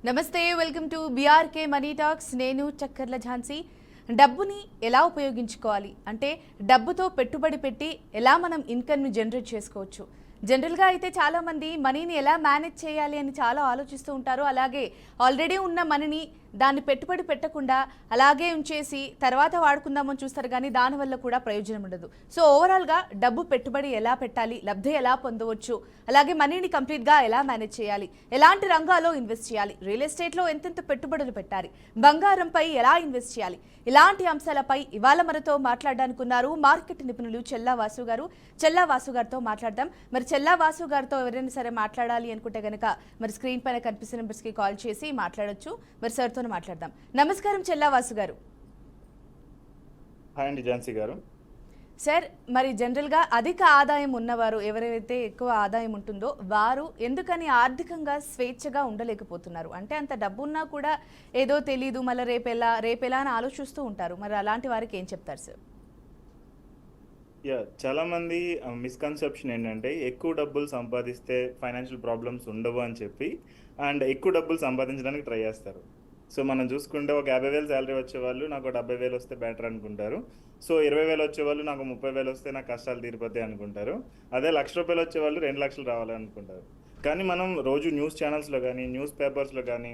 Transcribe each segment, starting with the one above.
నమస్తే, welcome to BRK money talks. నేను చక్కర్ల ఝాన్సీ. డబ్బుని ఎలా ఉపయోగించుకోవాలి అంటే డబ్బుతో పెట్టుబడి పెట్టి ఎలా మనం ఇన్కమ్ని జనరేట్ చేసుకోవచ్చు. జనరల్గా అయితే చాలామంది మనీని ఎలా మేనేజ్ చేయాలి అని చాలా ఆలోచిస్తూ ఉంటారు. అలాగే ఆల్రెడీ ఉన్న మనీని దాన్ని పెట్టుబడి పెట్టకుండా అలాగే ఉంచేసి తర్వాత వాడుకుందామని చూస్తారు, కానీ దానివల్ల కూడా ప్రయోజనం ఉండదు. సో ఓవరాల్గా డబ్బు పెట్టుబడి ఎలా పెట్టాలి, లబ్ధి ఎలా పొందవచ్చు, అలాగే మనీని కంప్లీట్గా ఎలా మేనేజ్ చేయాలి, ఎలాంటి రంగాల్లో ఇన్వెస్ట్ చేయాలి, రియల్ ఎస్టేట్లో ఎంతెంత పెట్టుబడులు పెట్టాలి, బంగారంపై ఎలా ఇన్వెస్ట్ చేయాలి, ఇలాంటి అంశాలపై ఇవాళ మనతో మాట్లాడడానికి ఉన్నారు మార్కెట్ నిపుణులు చెల్లా వాసు గారు. చెల్లా వాసు గారితో మాట్లాడదాం. మరి చెల్లా వాసు గారితో ఎవరైనా సరే మాట్లాడాలి అనుకుంటే కనుక మరి స్క్రీన్ పైన కనిపిస్తున్న నెంబర్స్కి కాల్ చేసి మాట్లాడొచ్చు. మరి సార్తో మాట్లాడదాం. నమస్కారం చెల్లా వాసు గారు. హాయ్ అండి ఝాన్సీ గారు. సార్, మరి జనరల్గా అధిక ఆదాయం ఉన్నవారు, ఎవరైతే ఎక్కువ ఆదాయం ఉంటుందో వారు ఎందుకని ఆర్థికంగా స్వేచ్ఛగా ఉండలేకపోతున్నారు? అంటే అంత డబ్బు ఉన్నా కూడా ఏదో తెలీదు, మళ్ళీ రేపెలా అని ఆలోచిస్తూ ఉంటారు. మరి అలాంటి వారికి ఏం చెప్తారు సార్? చాలా మంది మిస్కన్సెప్షన్ ఏంటంటే ఎక్కువ డబ్బులు సంపాదిస్తే ఫైనాన్షియల్ ప్రాబ్లమ్స్ ఉండవు అని చెప్పి అండ్ ఎక్కువ డబ్బులు సంపాదించడానికి ట్రై చేస్తారు. సో మనం చూసుకుంటే ఒక 50,000 శాలరీ వచ్చేవాళ్ళు నాకు 70,000 వస్తే బెటర్ అనుకుంటారు. సో 20,000 వచ్చేవాళ్ళు నాకు 30,000 వస్తే నాకు కష్టాలు తీరిపోతాయి అనుకుంటారు. అదే ₹1,00,000 వచ్చేవాళ్ళు 2,00,000 రావాలనుకుంటారు. కానీ మనం రోజు న్యూస్ ఛానల్స్లో కానీ న్యూస్ పేపర్స్లో కానీ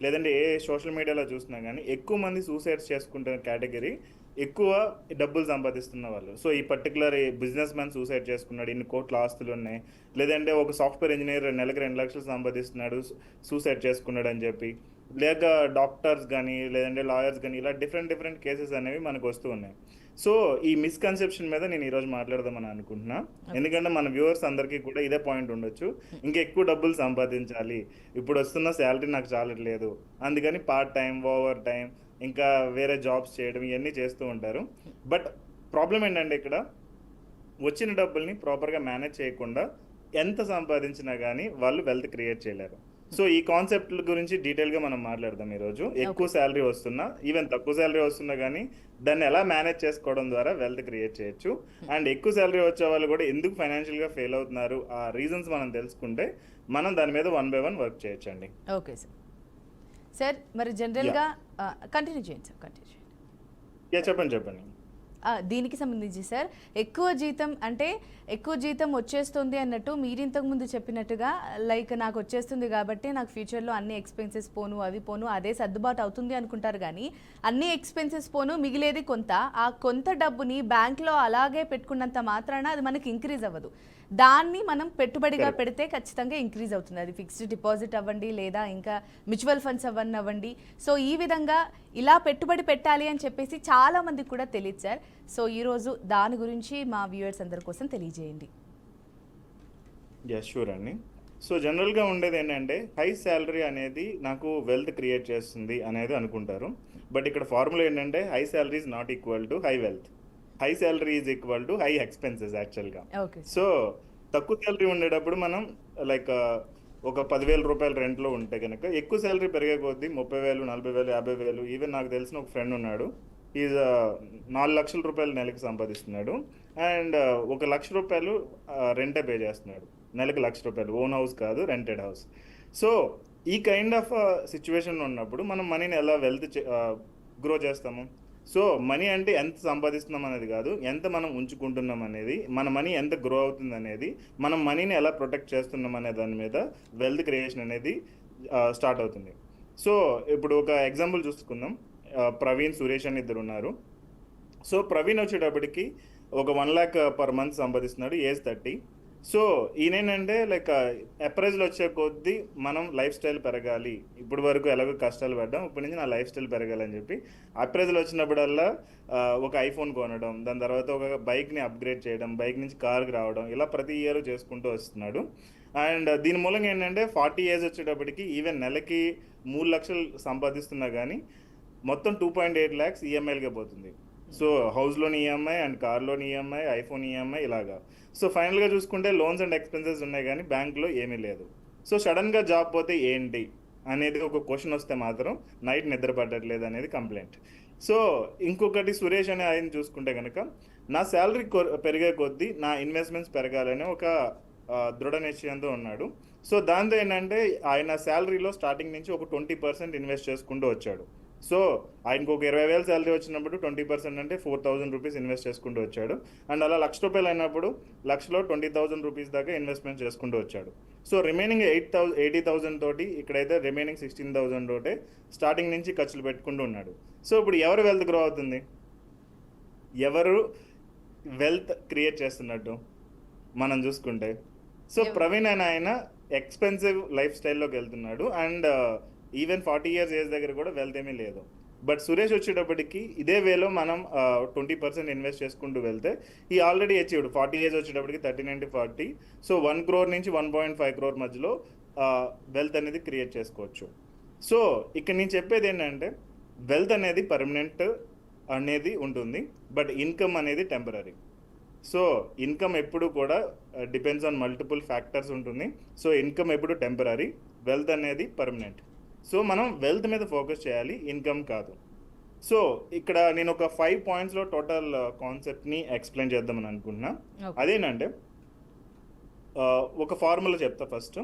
లేదంటే ఏ సోషల్ మీడియాలో చూసినా కానీ ఎక్కువ మంది సూసైడ్స్ చేసుకుంటున్న కేటగిరీ ఎక్కువ డబ్బులు సంపాదిస్తున్న వాళ్ళు. సో ఈ పర్టికులర్ బిజినెస్ మ్యాన్ సూసైడ్ చేసుకున్నాడు, ఇన్ని కోట్ల ఆస్తులు ఉన్నాయి, లేదంటే ఒక సాఫ్ట్వేర్ ఇంజనీర్ నెలకు 2,00,000 సంపాదిస్తున్నాడు సూసైడ్ చేసుకున్నాడు అని చెప్పి, లేక డాక్టర్స్ కానీ లేదంటే లాయర్స్ కానీ ఇలా డిఫరెంట్ కేసెస్ అనేవి మనకు వస్తూ ఉన్నాయి. సో ఈ మిస్కన్సెప్షన్ మీద నేను ఈరోజు మాట్లాడదామని అనుకుంటున్నా. ఎందుకంటే మన వ్యూవర్స్ అందరికీ కూడా ఇదే పాయింట్ ఉండొచ్చు, ఇంకా ఎక్కువ డబ్బులు సంపాదించాలి, ఇప్పుడు వస్తున్న శాలరీ నాకు చాలట్లేదు, అందుకని పార్ట్ టైం, ఓవర్ టైం, ఇంకా వేరే జాబ్స్ చేయడం ఇవన్నీ చేస్తూ ఉంటారు. బట్ ప్రాబ్లం ఏంటంటే ఇక్కడ వచ్చిన డబ్బుల్ని ప్రాపర్గా మేనేజ్ చేయకుండా ఎంత సంపాదించినా కానీ వాళ్ళు వెల్త్ క్రియేట్ చేయలేరు. సో ఈ కాన్సెప్ట్ గురించి డీటెయిల్గా మనం మాట్లాడదాం ఈరోజు. ఎక్కువ శాలరీ వస్తున్నా, ఈవెన్ తక్కువ శాలరీ వస్తున్నా కానీ దాన్ని ఎలా మేనేజ్ చేసుకోవడం ద్వారా వెల్త్ క్రియేట్ చేయొచ్చు. అండ్ ఎక్కువ శాలరీ వచ్చే వాళ్ళు కూడా ఎందుకు ఫైనాన్షియల్గా ఫెయిల్ అవుతున్నారు, ఆ రీజన్స్ మనం తెలుసుకుంటే మనం దాని మీద 1 by 1 వర్క్ చేయొచ్చండి. Okay sir. సార్ మరి జనరల్గా కంటిన్యూ చేయండి సార్, కంటిన్యూ చేయండి. చెప్పండి. దీనికి సంబంధించి సార్, ఎక్కువ జీతం వచ్చేస్తుంది అన్నట్టు మీరు ఇంతకుముందు చెప్పినట్టుగా లైక్ నాకు వచ్చేస్తుంది కాబట్టి నాకు ఫ్యూచర్లో అన్ని ఎక్స్పెన్సెస్ పోను, అవి పోను, అదే సర్దుబాటు అవుతుంది అనుకుంటారు. కానీ అన్ని ఎక్స్పెన్సెస్ పోను, మిగిలేది కొంత. ఆ కొంత డబ్బుని బ్యాంక్లో అలాగే పెట్టుకున్నంత మాత్రాన అది మనకి ఇంక్రీజ్ అవ్వదు. దాన్ని మనం పెట్టుబడిగా పెడితే ఖచ్చితంగా ఇంక్రీజ్ అవుతుంది. అది ఫిక్స్డ్ డిపాజిట్ అవ్వండి లేదా ఇంకా మ్యూచువల్ ఫండ్స్ అవ్వండి. సో ఈ విధంగా ఇలా పెట్టుబడి పెట్టాలి అని చెప్పేసి చాలా మందికి కూడా తెలియదు సార్. సో ఈరోజు దాని గురించి మా వ్యూవర్స్ అందరి కోసం తెలియజేయండి. షూర్ అండి. సో జనరల్గా ఉండేది ఏంటంటే హై శాలరీ అనేది నాకు వెల్త్ క్రియేట్ చేస్తుంది అనేది అనుకుంటారు. బట్ ఇక్కడ ఫార్ములా ఏంటంటే high salary is not equal to high wealth, high salary is equal to high expenses యాక్చువల్గా. సో తక్కువ శాలరీ ఉండేటప్పుడు మనం లైక్ ఒక 10,000 రూపాయలు రెంట్లో ఉంటే కనుక ఎక్కువ శాలరీ పెరిగే కొద్దీ 30,000, 40,000, 50,000, ఈవెన్ నాకు తెలిసిన ఒక ఫ్రెండ్ ఉన్నాడు, ఈజ్ 4,00,000 రూపాయలు నెలకి సంపాదిస్తున్నాడు అండ్ ₹1,00,000 రెంటే పే చేస్తున్నాడు. నెలకి ₹1,00,000, ఓన్ హౌస్ కాదు, రెంటెడ్ హౌస్. సో ఈ కైండ్ ఆఫ్ సిచ్యువేషన్ ఉన్నప్పుడు మనం మనీని ఎలా వెల్త్ గ్రో చేస్తాము? సో మనీ అంటే ఎంత సంపాదిస్తున్నాం అనేది కాదు, ఎంత మనం ఉంచుకుంటున్నాం అనేది, మన మనీ ఎంత గ్రో అవుతుంది అనేది, మనం మనీని ఎలా ప్రొటెక్ట్ చేస్తున్నాం అనే దాని మీద వెల్త్ క్రియేషన్ అనేది స్టార్ట్ అవుతుంది. సో ఇప్పుడు ఒక ఎగ్జాంపుల్ చూసుకుందాం. ప్రవీణ్, సురేష్ అని ఇద్దరు ఉన్నారు. సో ప్రవీణ్ వచ్చేటప్పటికి ఒక 1 lakh పర్ మంత్ సంపాదిస్తున్నాడు, ఏజ్ 30. సో ఈయనేంటంటే లైక్ అప్రైజ్లు వచ్చే కొద్దీ మనం లైఫ్ స్టైల్ పెరగాలి, ఇప్పుడు వరకు ఎలాగో కష్టాలు పడ్డాం, ఇప్పటి నుంచి నా లైఫ్ స్టైల్ పెరగాలని చెప్పి అప్రైజ్లు వచ్చినప్పుడల్లా ఒక ఐఫోన్ కొనడం, దాని తర్వాత ఒక బైక్ని అప్గ్రేడ్ చేయడం, బైక్ నుంచి కార్కి రావడం, ఇలా ప్రతి ఇయర్ చేసుకుంటూ వస్తున్నాడు. అండ్ దీని మూలంగా ఏంటంటే 40 years వచ్చేటప్పటికి ఈవెన్ నెలకి 3,00,000 సంపాదిస్తున్నా కానీ మొత్తం 2.8 lakhs ఈఎంఐలుగా పోతుంది. సో హౌస్లోని ఈఎంఐ అండ్ కార్లోని ఈఎంఐ, ఐఫోన్ ఈఎంఐ ఇలాగా. సో ఫైనల్గా చూసుకుంటే లోన్స్ అండ్ ఎక్స్పెన్సెస్ ఉన్నాయి కానీ బ్యాంక్లో ఏమీ లేదు. సో సడన్గా జాబ్ పోతే ఏంటి అనేది ఒక క్వశ్చన్ వస్తే మాత్రం నైట్ నిద్ర పట్టట్లేదు అనేది కంప్లైంట్. సో ఇంకొకటి సురేష్ అనే ఆయన చూసుకుంటే కనుక నా శాలరీ పెరిగే కొద్దీ నా ఇన్వెస్ట్మెంట్స్ పెరగాలని ఒక దృఢ నిశ్చయంతో ఉన్నాడు. సో దాంతో ఏంటంటే ఆయన శాలరీలో స్టార్టింగ్ నుంచి ఒక 20% ఇన్వెస్ట్ చేసుకుంటూ వచ్చాడు. సో ఆయనకు ఒక 20,000 శాలరీ వచ్చినప్పుడు 20% అంటే 4,000 రూపీస్ ఇన్వెస్ట్ చేసుకుంటూ వచ్చాడు. అండ్ అలా ₹1,00,000 అయినప్పుడు లక్షలో 20,000 రూపీస్ దాకా ఇన్వెస్ట్మెంట్ చేసుకుంటూ వచ్చాడు. సో రిమైనింగ్ 80,000 తోటి ఇక్కడైతే రిమైనింగ్ 16,000 తోటే స్టార్టింగ్ నుంచి ఖర్చులు పెట్టుకుంటూ ఉన్నాడు. సో ఇప్పుడు ఎవరు వెల్త్ గ్రో అవుతుంది, ఎవరు వెల్త్ క్రియేట్ చేస్తున్నట్టు మనం చూసుకుంటే, సో ప్రవీణ్ అని ఆయన ఎక్స్పెన్సివ్ లైఫ్ స్టైల్లోకి వెళ్తున్నాడు. అండ్ ఈవెన్ 40 years ఏజ్ దగ్గర కూడా వెల్త్ ఏమీ లేదు. బట్ సురేష్ వచ్చేటప్పటికి ఇదే వేలో మనం 20% ఇన్వెస్ట్ చేసుకుంటూ వెళ్తే ఈ ఆల్రెడీ అచీవ్డ్ 40 years వచ్చేటప్పటికి 39-40. సో 1 crore నుంచి 1.5 crore మధ్యలో వెల్త్ అనేది క్రియేట్ చేసుకోవచ్చు. సో ఇక్కడ నేను చెప్పేది ఏంటంటే వెల్త్ అనేది పర్మనెంట్ అనేది ఉంటుంది, బట్ ఇన్కమ్ అనేది టెంపరీ. సో ఇన్కమ్ ఎప్పుడు కూడా డిపెండ్స్ ఆన్ మల్టిపుల్ ఫ్యాక్టర్స్ ఉంటుంది. సో ఇన్కమ్ ఎప్పుడు టెంపరీ, వెల్త్ అనేది పర్మనెంట్. సో మనం వెల్త్ మీద ఫోకస్ చేయాలి, ఇన్కమ్ కాదు. సో ఇక్కడ నేను ఒక 5 pointsలో టోటల్ కాన్సెప్ట్ని ఎక్స్ప్లెయిన్ చేద్దామని అనుకుంటున్నా. అదేనంటే ఒక ఫార్ములా చెప్తా first.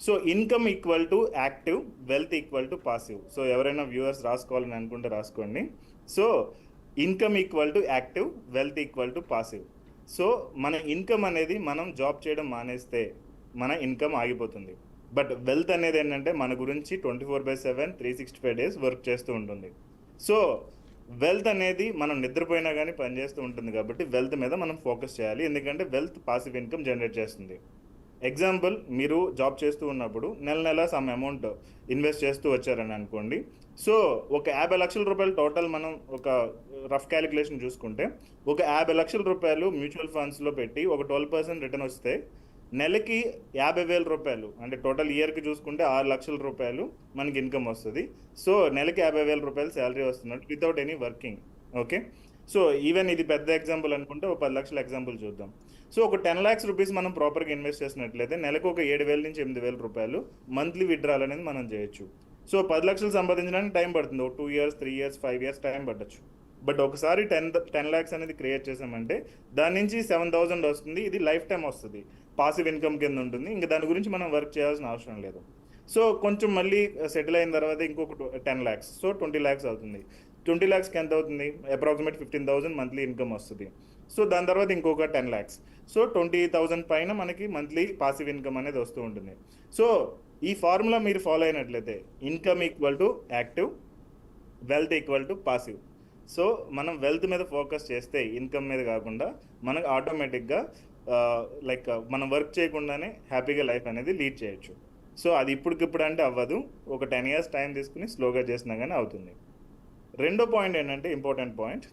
So income equal to active, wealth equal to passive. So ఎవరైనా వ్యూవర్స్ రాసుకోవాలని అనుకుంటే రాసుకోండి. So income equal to active, wealth equal to passive. So మన ఇన్కమ్ అనేది మనం జాబ్ చేయడం మానేస్తే మన ఇన్కమ్ ఆగిపోతుంది. బట్ వెల్త్ అనేది ఏంటంటే మన గురించి 24/7 365 days వర్క్ చేస్తూ ఉంటుంది. సో వెల్త్ అనేది మనం నిద్రపోయినా కానీ పనిచేస్తూ ఉంటుంది కాబట్టి వెల్త్ మీద మనం ఫోకస్ చేయాలి. ఎందుకంటే వెల్త్ పాసివ్ ఇన్కమ్ జనరేట్ చేస్తుంది. ఎగ్జాంపుల్, మీరు జాబ్ చేస్తూ ఉన్నప్పుడు నెల సమ్ అమౌంట్ ఇన్వెస్ట్ చేస్తూ వచ్చారని అనుకోండి. సో ఒక 50 లక్షల రూపాయలు టోటల్ మనం ఒక రఫ్ క్యాలిక్యులేషన్ చూసుకుంటే ఒక 50 లక్షల రూపాయలు మ్యూచువల్ ఫండ్స్లో పెట్టి ఒక 12% రిటర్న్ వస్తే నెలకి 50,000 రూపాయలు, అంటే టోటల్ ఇయర్కి చూసుకుంటే 6 లక్షల రూపాయలు మనకి ఇన్కమ్ వస్తుంది. సో నెలకి 50,000 రూపాయలు శాలరీ వస్తున్నట్టు without any working. Okay, so even ఇది పెద్ద ఎగ్జాంపుల్ అనుకుంటే ఒక 10 లక్షల ఎగ్జాంపుల్ చూద్దాం. సో ఒక 10 lakhs రూపీస్ మనం ప్రాపర్గా ఇన్వెస్ట్ చేసినట్లయితే నెలకు ఒక 7,000 నుంచి 8,000 రూపాయలు మంత్లీ విత్డ్రాల్ అనేది మనం చేయొచ్చు. సో 10 లక్షలు సంపాదించడానికి టైం పడుతుంది, ఒక 2 years 3 years 5 years టైం పట్టచ్చు. బట్ ఒకసారి 10 lakhs అనేది క్రియేట్ చేసామంటే దాని నుంచి 7,000 వస్తుంది. ఇది లైఫ్ టైం వస్తుంది, పాసివ్ ఇన్కమ్ కింద ఉంటుంది. ఇంకా దాని గురించి మనం వర్క్ చేయాల్సిన అవసరం లేదు. సో కొంచెం మళ్ళీ సెటిల్ అయిన తర్వాత ఇంకొక 10 lakhs, సో 20 lakhs అవుతుంది. 20 lakhsకి ఎంత అవుతుంది, అప్రాక్సిమేట్ 15,000 మంత్లీ ఇన్కమ్ వస్తుంది. సో దాని తర్వాత ఇంకొక 10 lakhs, సో 20,000 పైన మనకి మంత్లీ పాసివ్ ఇన్కమ్ అనేది వస్తూ ఉంటుంది. సో ఈ ఫార్ములా మీరు ఫాలో అయినట్లయితే income equal to active, wealth equal to passive. So మనం వెల్త్ మీద ఫోకస్ చేస్తే ఇన్కమ్ మీద కాకుండా మనకు ఆటోమేటిక్గా లైక్ మనం వర్క్ చేయకుండానే హ్యాపీగా లైఫ్ అనేది లీడ్ చేయొచ్చు. సో అది ఇప్పటికిప్పుడు అంటే అవ్వదు, ఒక 10 years టైం తీసుకుని స్లోగా చేసినా కానీ అవుతుంది. రెండో పాయింట్ ఏంటంటే important point,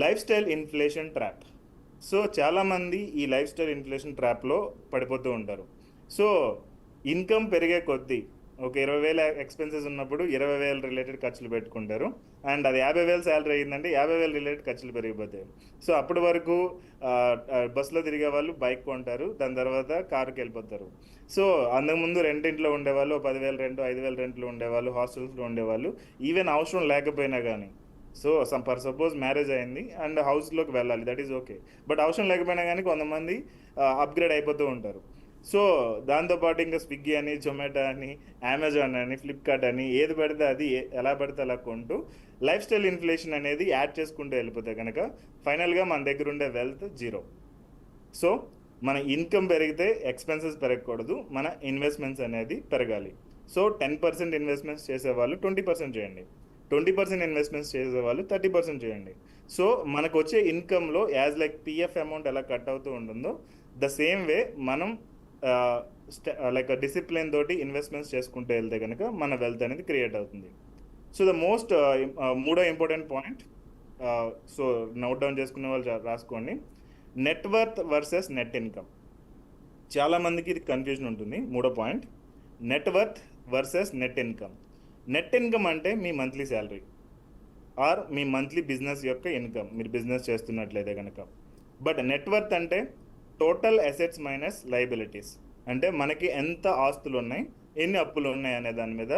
life style inflation trap. So చాలామంది ఈ లైఫ్ స్టైల్ ఇన్ఫ్లేషన్ ట్రాప్లో పడిపోతూ ఉంటారు. సో ఇన్కమ్ పెరిగే కొద్దీ ఒక 20,000 ఎక్స్పెన్సెస్ ఉన్నప్పుడు 20,000 రిలేటెడ్ ఖర్చులు పెట్టుకుంటారు. అండ్ అది 50,000 శాలరీ అయ్యిందంటే 50,000 రిలేటెడ్ ఖర్చులు పెరిగిపోతాయి. సో అప్పటి వరకు బస్సులో తిరిగే వాళ్ళు బైక్ కొంటారు, దాని తర్వాత కారుకి వెళ్ళిపోతారు. సో అంతకుముందు రెంటింట్లో ఉండేవాళ్ళు 10,000 రెంట్, 5,000 రెంట్లు ఉండేవాళ్ళు, హాస్టల్స్లో ఉండేవాళ్ళు. ఈవెన్ అవసరం లేకపోయినా కానీ, సో సపోజ్ మ్యారేజ్ అయింది అండ్ హౌస్లోకి వెళ్ళాలి, దట్ ఈజ్ ఓకే. బట్ అవసరం లేకపోయినా కానీ కొంతమంది అప్గ్రేడ్ అయిపోతూ ఉంటారు. సో దాంతోపాటు ఇంకా స్విగ్గీ అని, జొమాటో అని, అమెజాన్ అని, ఫ్లిప్కార్ట్ అని ఏది పడితే అది ఎలా పడితే అలా కొంటూ లైఫ్ స్టైల్ ఇన్ఫ్లేషన్ అనేది యాడ్ చేసుకుంటూ వెళ్ళిపోతే కనుక ఫైనల్గా మన దగ్గర ఉండే వెల్త్ జీరో. సో మన ఇన్కమ్ పెరిగితే ఎక్స్పెన్సెస్ పెరగకూడదు, మన ఇన్వెస్ట్మెంట్స్ అనేది పెరగాలి. సో 10% ఇన్వెస్ట్మెంట్స్ చేసేవాళ్ళు 20% చేయండి, 20% ఇన్వెస్ట్మెంట్స్ చేసేవాళ్ళు 30% చేయండి. సో మనకు వచ్చే ఇన్కంలో యాజ్ లైక్ పిఎఫ్ అమౌంట్ ఎలా కట్ అవుతూ ఉంటుందో ద సేమ్ వే మనం లైక్ డిసిప్లిన్ తోటి ఇన్వెస్ట్మెంట్స్ చేసుకుంటూ వెళ్తే కనుక మన వెల్త్ అనేది క్రియేట్ అవుతుంది. సో ద మోస్ట్ మూడో important point, so note down చేసుకునే వాళ్ళు రాసుకోండి, నెట్వర్త్ వర్సెస్ నెట్ ఇన్కమ్. చాలామందికి ఇది కన్ఫ్యూజన్ ఉంటుంది. మూడో point, net worth versus net income. Net income అంటే మీ మంత్లీ శాలరీ ఆర్ మీ మంత్లీ బిజినెస్ యొక్క ఇన్కమ్, మీరు బిజినెస్ చేస్తున్నట్లయితే కనుక. బట్ నెట్వర్త్ అంటే టోటల్ అసెట్స్ మైనస్ లయబిలిటీస్, అంటే మనకి ఎంత ఆస్తులు ఉన్నాయి, ఎన్ని అప్పులు ఉన్నాయి అనే దాని మీద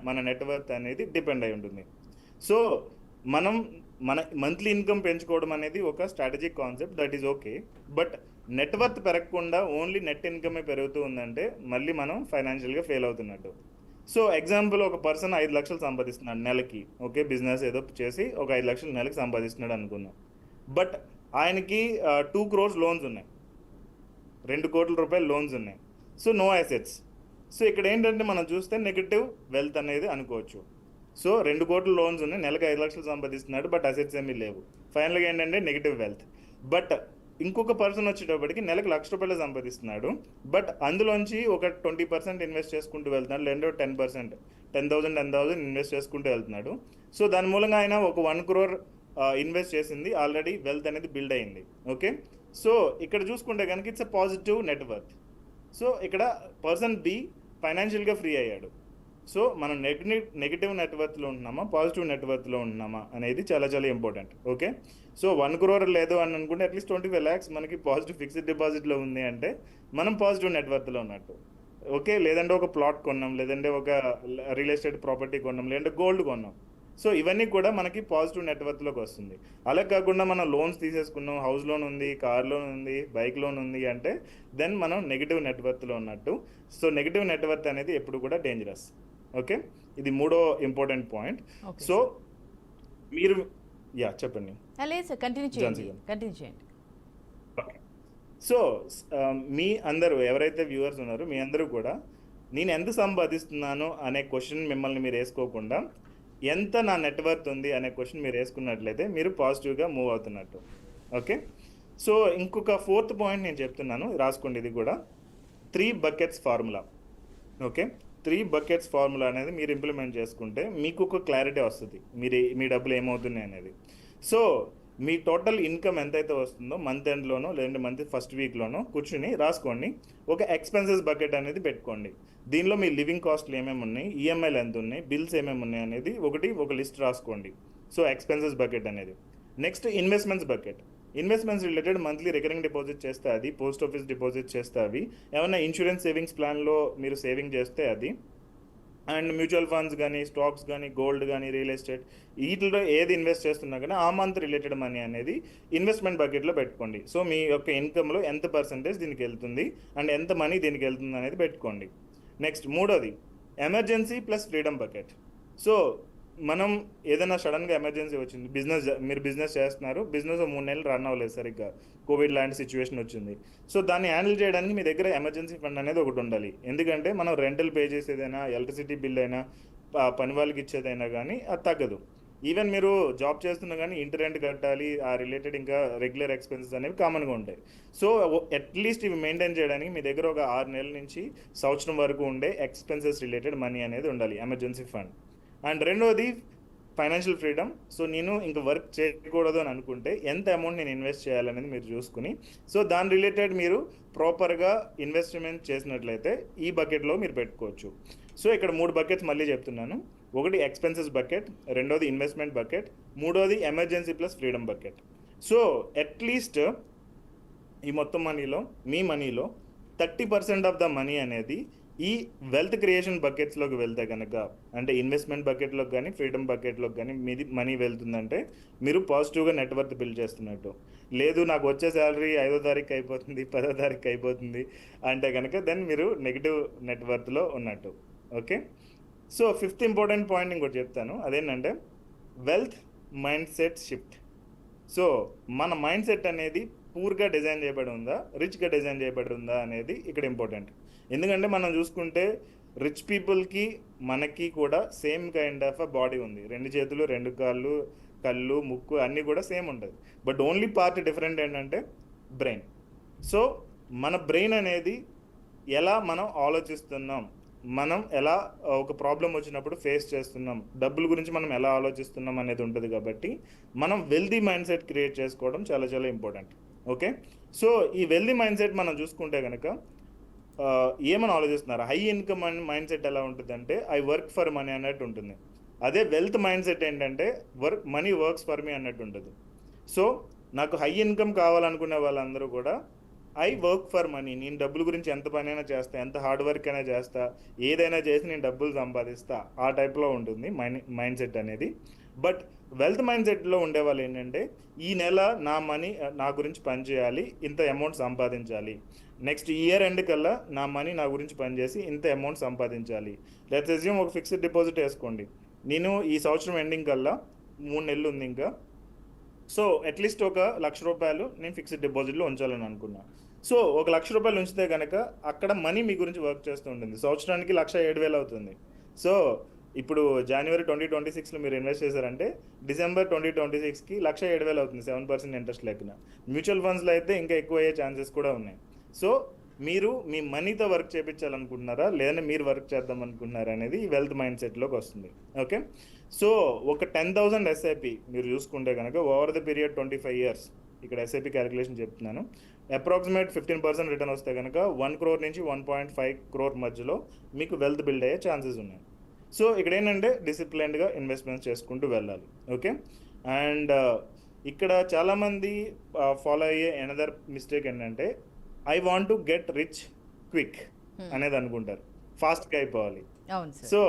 మన నెట్వర్త్ అనేది డిపెండ్ అయి ఉంటుంది. సో మనం మన మంత్లీ ఇన్కమ్ పెంచుకోవడం అనేది ఒక strategic concept, that is okay. But net worth పెరగకుండా ఓన్లీ నెట్ ఇన్కమే పెరుగుతూ ఉందంటే మళ్ళీ మనం ఫైనాన్షియల్గా ఫెయిల్ అవుతున్నట్టు. సో ఎగ్జాంపుల్, ఒక పర్సన్ 5 లక్షలు సంపాదిస్తున్నాడు నెలకి. ఓకే, బిజినెస్ ఏదో చేసి ఒక 5 లక్షలు నెలకి సంపాదిస్తున్నాడు అనుకుందాం. బట్ ఆయనకి 2 crores లోన్స్ ఉన్నాయి, 2 కోట్ల రూపాయలు లోన్స్ ఉన్నాయి. So no assets. సో ఇక్కడ ఏంటంటే మనం చూస్తే నెగిటివ్ వెల్త్ అనేది అనుకోవచ్చు. సో 2 కోట్ల లోన్స్ ఉన్నాయి, నెలకు 5 లక్షలు సంపాదిస్తున్నాడు, బట్ అసెట్స్ ఏమీ లేవు. ఫైనల్గా ఏంటంటే నెగిటివ్ వెల్త్. బట్ ఇంకొక పర్సన్ వచ్చేటప్పటికి నెలకు 1,00,000 రూపాయలు సంపాదిస్తున్నాడు, బట్ అందులోంచి ఒక 20% ఇన్వెస్ట్ చేసుకుంటూ వెళ్తున్నాడు, లేదంటే 10%, 10,000 ఇన్వెస్ట్ చేసుకుంటూ వెళ్తున్నాడు. సో దాని మూలంగా ఆయన ఒక 1 crore ఇన్వెస్ట్ చేసింది, ఆల్రెడీ వెల్త్ అనేది బిల్డ్ అయింది. ఓకే, సో ఇక్కడ చూసుకుంటే కనుక it's a positive net worth. So ఇక్కడ పర్సన్ బి ఫైనాన్షియల్గా ఫ్రీ అయ్యాడు. సో మనం నెగిటివ్ నెట్వర్త్లో ఉంటున్నామా, పాజిటివ్ నెట్వర్త్లో ఉంటున్నామా అనేది చాలా చాలా ఇంపార్టెంట్. ఓకే, సో 1 crore లేదు అని అనుకుంటే అట్లీస్ట్ 25 lakhs మనకి పాజిటివ్ ఫిక్స్డ్ డిపాజిట్లో ఉంది అంటే మనం పాజిటివ్ నెట్వర్త్లో ఉన్నట్టు. ఓకే, లేదంటే ఒక ప్లాట్ కొన్నాం, లేదంటే ఒక రియల్ ఎస్టేట్ ప్రాపర్టీ కొన్నాం, లేదంటే గోల్డ్ కొన్నాం. సో ఇవన్నీ కూడా మనకి పాజిటివ్ నెట్వర్త్లోకి వస్తుంది. అలా కాకుండా మనం లోన్స్ తీసేసుకున్నాం, హౌస్ లోన్ ఉంది, కార్ లోన్ ఉంది, బైక్ లోన్ ఉంది అంటే దెన్ మనం నెగిటివ్ నెట్వర్త్లో ఉన్నట్టు. సో నెగిటివ్ నెట్వర్త్ అనేది ఎప్పుడు కూడా డేంజరస్. ఓకే, ఇది 3వ ఇంపార్టెంట్ పాయింట్. Okay, సో మీరు చెప్పండి. లేదు సార్, కంటిన్యూ ఝాన్సీ చేయండి, గారు. కంటిన్యూ చేయండి. సో మీ అందరూ ఎవరైతే వ్యూవర్స్ ఉన్నారో మీ అందరూ కూడా నేను ఎంత సంపాదిస్తున్నాను అనే క్వశ్చన్ మిమ్మల్ని మీరు వేసుకోకుండా ఎంత నా నెట్వర్త్ ఉంది అనే క్వశ్చన్ మీరు వేసుకున్నట్లయితే మీరు పాజిటివ్గా మూవ్ అవుతున్నట్టు. ఓకే, సో ఇంకొక 4th పాయింట్ నేను చెప్తున్నాను, రాసుకోండి. ఇది కూడా 3 buckets formula. Okay, 3 buckets formula అనేది మీరు ఇంప్లిమెంట్ చేసుకుంటే మీకు ఒక క్లారిటీ వస్తుంది మీ డబ్బులు ఏమవుతున్నాయి అనేది. సో మీ టోటల్ ఇన్కమ్ ఎంతైతే వస్తుందో మంత్ ఎండ్లోనో లేదంటే మంత్ ఫస్ట్ వీక్లోనో కూర్చుని రాసుకోండి. ఒక ఎక్స్పెన్సెస్ బకెట్ అనేది పెట్టుకోండి. దీనిలో మీ లివింగ్ కాస్ట్లు ఏమేమి ఉన్నాయి, ఈఎంఐలు ఎంత ఉన్నాయి, బిల్స్ ఏమేమి ఉన్నాయి అనేది ఒక లిస్ట్ రాసుకోండి. సో ఎక్స్పెన్సెస్ బకెట్ అనేది. Next investments bucket. Investments related monthly recurring deposit చేస్తే అది, పోస్ట్ ఆఫీస్ డిపాజిట్ చేస్తే అవి, ఏమైనా ఇన్సూరెన్స్ సేవింగ్స్ ప్లాన్లో మీరు సేవింగ్ చేస్తే అది, అండ్ మ్యూచువల్ ఫండ్స్ కానీ, స్టాక్స్ కానీ, గోల్డ్ కానీ, రియల్ ఎస్టేట్, వీటిలో ఏది ఇన్వెస్ట్ చేస్తున్నా కానీ ఆ మంత్ రిలేటెడ్ మనీ అనేది ఇన్వెస్ట్మెంట్ బకెట్లో పెట్టుకోండి. సో మీ యొక్క ఇన్కమ్లో ఎంత పర్సెంటేజ్ దీనికి వెళ్తుంది అండ్ ఎంత మనీ దీనికి వెళ్తుంది అనేది పెట్టుకోండి. నెక్స్ట్ 3వది emergency plus freedom bucket. So మనం ఏదైనా సడన్గా ఎమర్జెన్సీ వచ్చింది, మీరు బిజినెస్ చేస్తున్నారు, బిజినెస్ 3 నెలలు రన్ అవ్వలేదు సరిగ్గా, కోవిడ్ లాంటి సిచ్యువేషన్ వచ్చింది. సో దాన్ని హ్యాండిల్ చేయడానికి మీ దగ్గర ఎమర్జెన్సీ ఫండ్ అనేది ఒకటి ఉండాలి. ఎందుకంటే మనం రెంటల్ పే చేసేదైనా, ఎలక్ట్రిసిటీ బిల్ అయినా, పని వాళ్ళకి ఇచ్చేదైనా కానీ అది తగ్గదు. ఈవెన్ మీరు జాబ్ చేస్తున్నా కానీ ఇంటి రెంట్ కట్టాలి, ఆ రిలేటెడ్ ఇంకా రెగ్యులర్ ఎక్స్పెన్సెస్ అనేవి కామన్గా ఉంటాయి. సో అట్లీస్ట్ ఇవి మెయింటైన్ చేయడానికి మీ దగ్గర ఒక 6 నెలల నుంచి సంవత్సరం వరకు ఉండే ఎక్స్పెన్సెస్ రిలేటెడ్ మనీ అనేది ఉండాలి, ఎమర్జెన్సీ ఫండ్. అండ్ 2వది ఫైనాన్షియల్ ఫ్రీడమ్. సో నేను ఇంకా వర్క్ చేయకూడదు అని అనుకుంటే ఎంత అమౌంట్ నేను ఇన్వెస్ట్ చేయాలనేది మీరు చూసుకుని, సో దాని రిలేటెడ్ మీరు ప్రాపర్గా ఇన్వెస్ట్మెంట్ చేసినట్లయితే ఈ బకెట్లో మీరు పెట్టుకోవచ్చు. సో ఇక్కడ 3 buckets మళ్ళీ చెప్తున్నాను. ఒకటి ఎక్స్పెన్సెస్ బకెట్, 2వది ఇన్వెస్ట్మెంట్ బకెట్, 3వది emergency plus freedom bucket. So at least ఈ మొత్తం మనీలో, మీ మనీలో 30% ఆఫ్ ద మనీ అనేది ఈ వెల్త్ క్రియేషన్ బకెట్స్లోకి వెళ్తే కనుక, అంటే ఇన్వెస్ట్మెంట్ బకెట్లోకి కానీ, ఫ్రీడమ్ బకెట్లోకి కానీ మీది మనీ వెళ్తుందంటే మీరు పాజిటివ్గా నెట్వర్త్ బిల్డ్ చేస్తున్నట్టు. లేదు నాకు వచ్చే శాలరీ 5వ తారీఖు అయిపోతుంది, 10వ తారీఖు అయిపోతుంది అంటే కనుక దెన్ మీరు నెగిటివ్ నెట్వర్త్లో ఉన్నట్టు. Okay, so 5th important point ఇంకోటి చెప్తాను, అదేంటంటే wealth mind set shift. So మన మైండ్ సెట్ అనేది పూర్గా డిజైన్ చేయబడి ఉందా, రిచ్గా డిజైన్ చేయబడి ఉందా అనేది ఇక్కడ ఇంపార్టెంట్. ఎందుకంటే మనం చూసుకుంటే రిచ్ పీపుల్కి మనకి కూడా same kind of a body ఉంది, 2 చేతులు, 2 కాళ్ళు, కళ్ళు, ముక్కు అన్నీ కూడా సేమ్ ఉంటుంది. బట్ ఓన్లీ పార్ట్ డిఫరెంట్ ఏంటంటే బ్రెయిన్. సో మన బ్రెయిన్ అనేది ఎలా మనం ఆలోచిస్తున్నాం, మనం ఎలా ఒక ప్రాబ్లం వచ్చినప్పుడు ఫేస్ చేస్తున్నాం, డబ్బుల గురించి మనం ఎలా ఆలోచిస్తున్నాం అనేది ఉంటుంది. కాబట్టి మనం వెల్దీ మైండ్ సెట్ క్రియేట్ చేసుకోవడం చాలా చాలా ఇంపార్టెంట్. ఓకే, సో ఈ వెల్దీ మైండ్ సెట్ మనం చూసుకుంటే కనుక ఏమని ఆలోచిస్తున్నారు, హై ఇన్కమ్ మైండ్ సెట్ ఎలా ఉంటుందంటే ఐ వర్క్ ఫర్ మనీ అన్నట్టు ఉంటుంది. అదే వెల్త్ మైండ్ సెట్ ఏంటంటే మనీ వర్క్స్ ఫర్ మీ అన్నట్టు ఉంటుంది. సో నాకు హై ఇన్కమ్ కావాలనుకునే వాళ్ళందరూ కూడా ఐ వర్క్ ఫర్ మనీ, నేను డబ్బుల గురించి ఎంత పనైనా చేస్తా, ఎంత హార్డ్ వర్క్ అయినా చేస్తా, ఏదైనా చేసి నేను డబ్బులు సంపాదిస్తా, ఆ టైప్లో ఉంటుంది మైండ్ సెట్ అనేది. బట్ వెల్త్ మైండ్ సెట్లో ఉండే వాళ్ళు ఏంటంటే ఈ నెల నా మనీ నా గురించి పనిచేయాలి, ఇంత అమౌంట్ సంపాదించాలి, నెక్స్ట్ ఇయర్ ఎండ్ కల్లా నా మనీ నా గురించి పనిచేసి ఇంత అమౌంట్ సంపాదించాలి. లెట్స్ అజ్యూమ్ ఒక ఫిక్స్డ్ డిపాజిట్ వేసుకోండి. నేను ఈ సంవత్సరం ఎండింగ్ కల్లా 3 నెలలు ఉంది ఇంకా, సో అట్లీస్ట్ ఒక ₹1,00,000 నేను ఫిక్స్డ్ డిపాజిట్లో ఉంచాలని అనుకున్నా. సో ఒక ₹1,00,000 ఉంచితే కనుక అక్కడ మనీ మీ గురించి వర్క్ చేస్తూ ఉంటుంది. సంవత్సరానికి 1,07,000 అవుతుంది. సో ఇప్పుడు జనవరి 2026లో మీరు ఇన్వెస్ట్ చేశారంటే డిసెంబర్ 2026కి 1,07,000 అవుతుంది 7% ఇంట్రెస్ట్ లెక్కన. మ్యూచువల్ ఫండ్స్లో అయితే ఇంకా ఎక్కువ అయ్యే ఛాన్సెస్ కూడా ఉన్నాయి. సో మీరు మీ మనీతో వర్క్ చేయించాలనుకుంటున్నారా, లేదంటే మీరు వర్క్ చేద్దాం అనుకుంటున్నారా అనేది వెల్త్ మైండ్ సెట్లోకి వస్తుంది. ఓకే, సో ఒక 10,000 ఎస్ఐపి మీరు చూసుకుంటే కనుక ఓవర్ ద పీరియడ్ 25 years, ఇక్కడ ఎస్ఐపి క్యాలిక్యులేషన్ చెప్తున్నాను, అప్రాక్సిమేట్ 15% రిటర్న్ వస్తే కనుక 1 crore నుంచి 1.5 crore మధ్యలో మీకు వెల్త్ బిల్డ్ అయ్యే ఛాన్సెస్ ఉన్నాయి. సో ఇక్కడ ఏంటంటే డిసిప్లైన్డ్గా ఇన్వెస్ట్మెంట్స్ చేసుకుంటూ వెళ్ళాలి. ఓకే, అండ్ ఇక్కడ చాలామంది ఫాలో అయ్యే అనదర్ మిస్టేక్ ఏంటంటే I want to get rich quick అనేది అనుకుంటారు, ఫాస్ట్గా అయిపోవాలి. అవును సార్. సో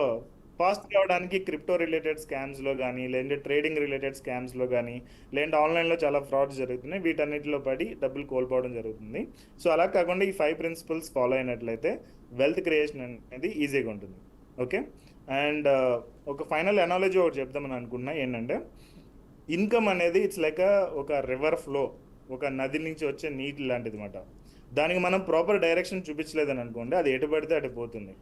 ఫాస్ట్ కావడానికి క్రిప్టో రిలేటెడ్ స్కామ్స్లో కానీ, లేదంటే ట్రేడింగ్ రిలేటెడ్ స్కామ్స్లో కానీ, లేదంటే ఆన్లైన్లో చాలా ఫ్రాడ్స్ జరుగుతున్నాయి, వీటన్నిటిలో పడి డబ్బులు కోల్పోవడం జరుగుతుంది. సో అలా కాకుండా ఈ 5 principles ఫాలో అయినట్లయితే వెల్త్ క్రియేషన్ అనేది ఈజీగా ఉంటుంది. ఓకే, అండ్ ఒక ఫైనల్ అనాలజీ ఒకటి చెప్దామని అనుకున్నా ఏంటంటే ఇన్కమ్ అనేది ఇట్స్ లైక్ ఒక రివర్ ఫ్లో, ఒక నది నుంచి వచ్చే నీటి లాంటిది అనమాట. దానికి మనం ప్రాపర్ డైరెక్షన్ చూపించలేదని అనుకోండి, అది ఎటు పడితే అటు పోతుంది.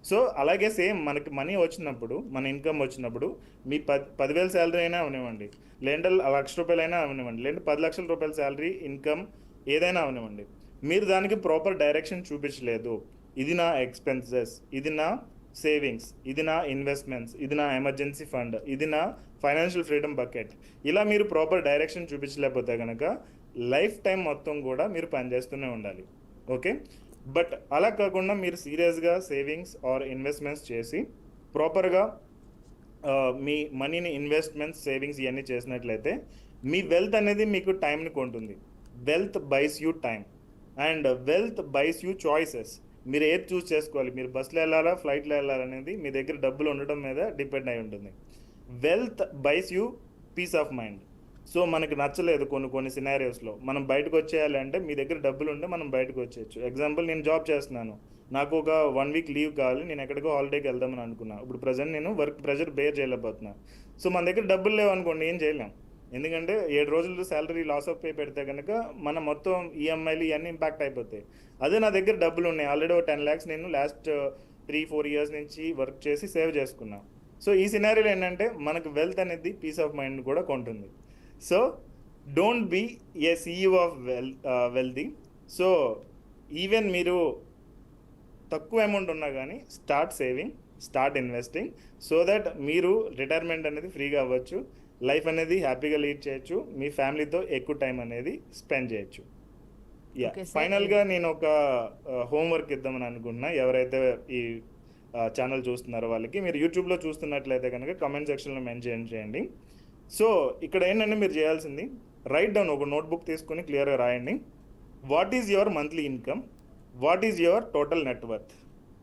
సో అలాగే సేమ్ మనకి మనీ వచ్చినప్పుడు, మన ఇన్కమ్ వచ్చినప్పుడు మీ 10,000 శాలరీ అయినా అవనివ్వండి, లేదంటే ₹1,00,000 అయినా అవనివ్వండి, లేదంటే 10 లక్షల రూపాయల శాలరీ ఇన్కమ్ ఏదైనా అవనివ్వండి, మీరు దానికి ప్రాపర్ డైరెక్షన్ చూపించలేదు, ఇది నా ఎక్స్పెన్సెస్, ఇది నా సేవింగ్స్, ఇది నా ఇన్వెస్ట్మెంట్స్, ఇది నా ఎమర్జెన్సీ ఫండ్, ఇది నా ఫైనాన్షియల్ ఫ్రీడమ్ బకెట్, ఇలా మీరు ప్రాపర్ డైరెక్షన్ చూపించలేకపోతే కనుక లైఫ్ టైం మొత్తం కూడా మీరు పనిచేస్తూనే ఉండాలి. ఓకే, బట్ అలా కాకుండా మీరు సీరియస్గా సేవింగ్స్ ఆర్ ఇన్వెస్ట్మెంట్స్ చేసి ప్రాపర్గా మీ మనీని ఇన్వెస్ట్మెంట్స్, సేవింగ్స్ ఇవన్నీ చేసినట్లయితే మీ వెల్త్ అనేది మీకు టైంని కొంటుంది. Wealth buys you time and wealth buys you choices. మీరు ఏది చూస్ చేసుకోవాలి, మీరు బస్సులో వెళ్ళాలా, ఫ్లైట్లో వెళ్ళాలనేది మీ దగ్గర డబ్బులు ఉండడం మీద డిపెండ్ అయి ఉంటుంది. Wealth buys you peace of mind. So మనకి నచ్చలేదు కొన్ని సినారియోస్లో, మనం బయటకు వచ్చేయాలి అంటే మీ దగ్గర డబ్బులు ఉంటే మనం బయటకు వచ్చేయచ్చు. ఎగ్జాంపుల్, నేను జాబ్ చేస్తున్నాను, నాకు ఒక 1 week లీవ్ కావాలి, నేను ఎక్కడికో హాలిడేకి వెళ్దామని అనుకున్నా. ఇప్పుడు ప్రజెంట్ నేను వర్క్ ప్రెషర్ బేర్ చేయలేకపోతున్నా. సో మన దగ్గర డబ్బులు లేవు అనుకోండి, ఏం చేయలేం. ఎందుకంటే 7 రోజులు శాలరీ లాస్ ఆఫ్ పే పెడితే కనుక మన మొత్తం ఈఎంఐలు ఇవన్నీ ఇంపాక్ట్ అయిపోతాయి. అదే నా దగ్గర డబ్బులు ఉన్నాయి, ఆల్రెడీ 10 lakhs నేను లాస్ట్ 3-4 years నుంచి వర్క్ చేసి సేవ్ చేసుకున్నా. సో ఈ సినారియోలో ఏంటంటే మనకు వెల్త్ అనేది పీస్ ఆఫ్ మైండ్ కూడా కొంటుంది. So don't be a CEO of wealthy. So even మీరు తక్కువ అమౌంట్ ఉన్నా కానీ start saving, start investing, so that మీరు రిటైర్మెంట్ అనేది ఫ్రీగా అవ్వచ్చు, లైఫ్ అనేది హ్యాపీగా లీడ్ చేయొచ్చు, మీ ఫ్యామిలీతో ఎక్కువ టైం అనేది స్పెండ్ చేయొచ్చు. యా, ఫైనల్గా నేను ఒక హోంవర్క్ ఇద్దామని అనుకుంటున్నా. ఎవరైతే ఈ ఛానల్ చూస్తున్నారో వాళ్ళకి, మీరు యూట్యూబ్లో చూస్తున్నట్లయితే కనుక కమెంట్ సెక్షన్లో మెన్షన్ చేయండి. సో ఇక్కడ ఏంటంటే మీరు చేయాల్సింది రైట్ డౌన్, ఒక నోట్బుక్ తీసుకొని క్లియర్గా రాయండి. What is your monthly income, what is your total net worth.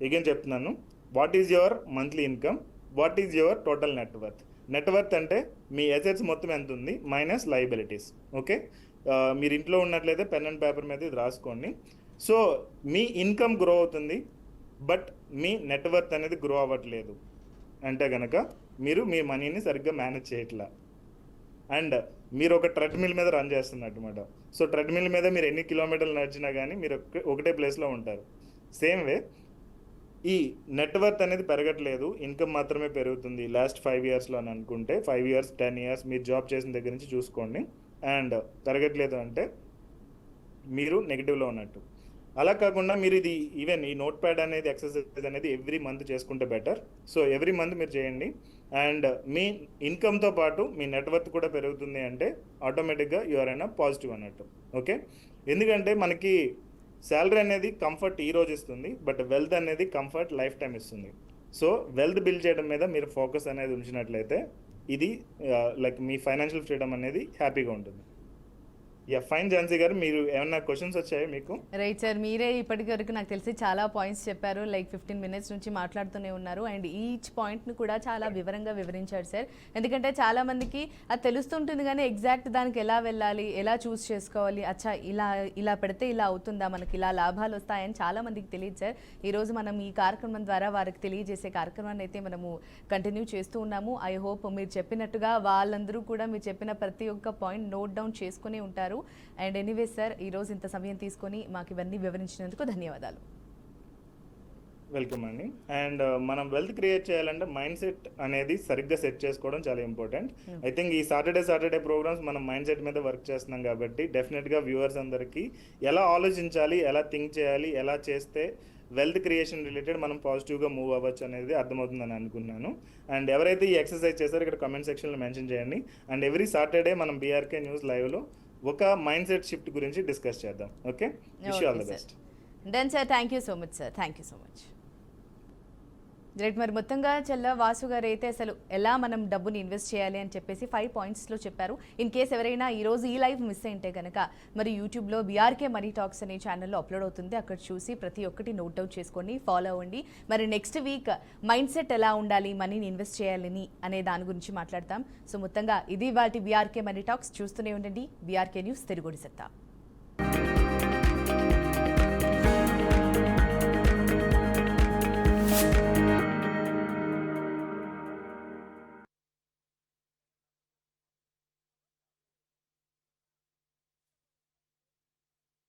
Again చెప్తున్నాను, what is your monthly income, what is your total net worth. Net worth అంటే మీ అసెట్స్ మొత్తం ఎంత ఉంది మైనస్ లయబిలిటీస్. ఓకే, మీరు ఇంట్లో ఉన్నట్లయితే పెన్ అండ్ పేపర్ మీద ఇది రాసుకోండి. సో మీ ఇన్కమ్ గ్రో అవుతుంది, బట్ మీ నెట్వర్త్ అనేది గ్రో అవ్వట్లేదు అంటే కనుక మీరు మీ మనీని సరిగ్గా మేనేజ్ చేయట్లా, అండ్ మీరు ఒక ట్రెడ్మిల్ మీద రన్ చేస్తున్నట్టు అనమాట. సో ట్రెడ్మిల్ మీద మీరు ఎన్ని కిలోమీటర్లు నడిచినా కానీ మీరు ఒకటే ప్లేస్లో ఉంటారు. సేమ్ వే ఈ నెట్వర్త్ అనేది పెరగట్లేదు, ఇన్కమ్ మాత్రమే పెరుగుతుంది లాస్ట్ 5 yearsలో అని అనుకుంటే 5 years 10 years మీరు జాబ్ చేసిన దగ్గర నుంచి చూసుకోండి, అండ్ పెరగట్లేదు అంటే మీరు నెగిటివ్లో ఉన్నట్టు. అలా కాకుండా మీరు ఇది ఈవెన్ ఈ నోట్ ప్యాడ్ అనేది ఎక్సర్సైజ్ అనేది ఎవ్రీ మంత్ చేసుకుంటే బెటర్. సో ఎవ్రీ మంత్ మీరు చేయండి, అండ్ మీ ఇన్కమ్తో పాటు మీ నెట్వర్త్ కూడా పెరుగుతుంది అంటే ఆటోమేటిక్గా యూఆర్ అయినా పాజిటివ్ అన్నట్టు. ఓకే, ఎందుకంటే మనకి శాలరీ అనేది కంఫర్ట్ ఈ రోజు ఇస్తుంది, బట్ వెల్త్ అనేది కంఫర్ట్ లైఫ్ టైం ఇస్తుంది. సో వెల్త్ బిల్డ్ చేయడం మీద మీరు ఫోకస్ అనేది ఉంచినట్లయితే ఇది లైక్ మీ ఫైనాన్షియల్ ఫ్రీడమ్ అనేది హ్యాపీగా ఉంటుంది. ఫైన్ ఝాన్సీ గారు, మీరు ఏమన్నా క్వశ్చన్స్ వచ్చాయా మీకు? రైట్ సార్, మీరే ఇప్పటికి వరకు నాకు తెలిసి చాలా పాయింట్స్ చెప్పారు. లైక్ 15 మినిట్స్ నుంచి మాట్లాడుతూనే ఉన్నారు అండ్ ఈచ్ పాయింట్ని కూడా చాలా వివరంగా వివరించారు సార్. ఎందుకంటే చాలా మందికి అది తెలుస్తుంటుంది కానీ ఎగ్జాక్ట్ దానికి ఎలా వెళ్ళాలి, ఎలా చూస్ చేసుకోవాలి, అచ్చా ఇలా పెడితే ఇలా అవుతుందా, మనకి ఇలా లాభాలు వస్తాయని చాలా మందికి తెలియదు సార్. ఈరోజు మనం ఈ కార్యక్రమం ద్వారా వారికి తెలియజేసే కార్యక్రమాన్ని అయితే మనము కంటిన్యూ చేస్తూ ఉన్నాము. ఐ హోప్ మీరు చెప్పినట్టుగా వాళ్ళందరూ కూడా మీరు చెప్పిన ప్రతి ఒక్క పాయింట్ నోట్ డౌన్ చేసుకుని ఉంటారు. అండ్ ఎనీవే సార్, ఈరోజు ఇంత సమయం తీసుకొని మాకు ఇవన్నీ వివరించినందుకు ధన్యవాదాలు. వెల్కమ్ అండి. అండ్ మనం వెల్త్ క్రియేట్ చేయాలంటే మైండ్ సెట్ అనేది సరిగ్గా సెట్ చేసుకోవడం చాలా ఇంపార్టెంట్. ఐ థింక్ ఈ సాటర్డే ప్రోగ్రామ్స్ మనం మైండ్ సెట్ మీద వర్క్ చేస్తున్నాం కాబట్టి డెఫినెట్గా వ్యూవర్స్ అందరికీ ఎలా ఆలోచించాలి, ఎలా థింక్ చేయాలి, ఎలా చేస్తే వెల్త్ క్రియేషన్ రిలేటెడ్ మనం పాజిటివ్గా మూవ్ అవ్వచ్చు అనేది అర్థమవుతుందని అనుకున్నాను. అండ్ ఎవరైతే ఈ ఎక్సర్సైజ్ చేశారో ఇక్కడ కమెంట్ సెక్షన్లో మెన్షన్ చేయండి. అండ్ ఎవ్రీ సాటర్డే మనం బీఆర్కే న్యూస్ లైవ్లో ఒక మైండ్ సెట్ షిఫ్ట్ గురించి డిస్కస్ చేద్దాం. Okay, wish you all the best. Done sir, thank you so much sir, thank you so much. Right, మరి మొత్తంగా చల్ల వాసు గారు అయితే అసలు ఎలా మనం డబ్బుని ఇన్వెస్ట్ చేయాలి అని చెప్పేసి 5 పాయింట్స్లో చెప్పారు. ఇన్ కేస్ ఎవరైనా ఈరోజు ఈ లైవ్ మిస్ అయింటే కనుక మరి యూట్యూబ్లో బీఆర్కే మనీ టాక్స్ అనే ఛానల్లో అప్లోడ్ అవుతుంది. అక్కడ చూసి ప్రతి ఒక్కటి నోట్ అవుట్ చేసుకోండి, ఫాలో అవ్వండి. మరి నెక్స్ట్ వీక్ మైండ్ సెట్ ఎలా ఉండాలి, మనీని ఇన్వెస్ట్ చేయాలని అనే దాని గురించి మాట్లాడతాం. సో మొత్తంగా ఇది వాటి బీఆర్కే మనీ టాక్స్. చూస్తూనే ఉండండి బీఆర్కే న్యూస్, తెలుగుడి సత్తా.